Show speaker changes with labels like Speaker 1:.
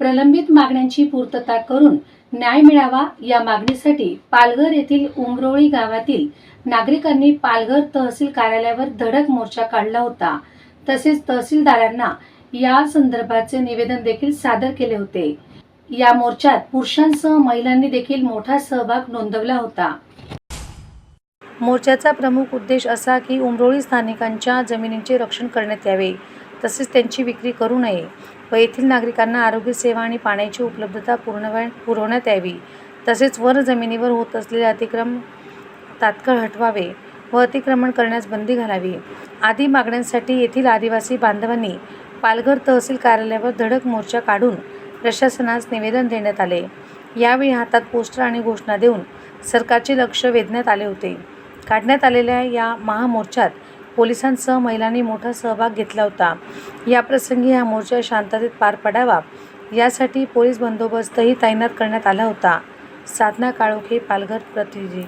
Speaker 1: प्रलंबित मागण्यांची पूर्तता करून न्याय मिळावा या मागणीसाठी पालघर येथील उमरोळी गावातील नागरिकांनी पालघर तहसील कार्यालयावर धडक मोर्चा काढला होता। तसेच तहसीलदारांना या संदर्भाचे निवेदन देखील सादर केले होते। या मोर्चात पुरुषांसह महिलांनी देखील मोठा सहभाग नोंदवला होता। मोर्चाचा प्रमुख उद्देश असा की उमरोळी स्थानिकांच्या जमिनींचे रक्षण करण्यात यावे, तसेच त्यांची विक्री करू नये व येथील नागरिकांना आरोग्य सेवा आणि पाण्याची उपलब्धता पुरवण्यात यावी। तसेच वर जमिनीवर होत असलेले अतिक्रमण तात्काळ हटवावे व अतिक्रमण करण्यास बंदी घालावी आदी मागण्यांसाठी येथील आदिवासी बांधवांनी पालघर तहसील कार्यालयावर धडक मोर्चा काढून प्रशासनास निवेदन देण्यात आले। यावेळी हातात पोस्टर आणि घोषणा देऊन सरकारचे लक्ष वेधण्यात आले होते। काढण्यात आलेल्या या महामोर्चात पोलिसांसह महिलांनी मोठा सहभाग घेतला होता। याप्रसंगी हा मोर्चा शांततेत पार पडावा यासाठी पोलीस बंदोबस्तही तैनात करण्यात आला होता। साधना काळोखे, पालघर प्रतिनिधी।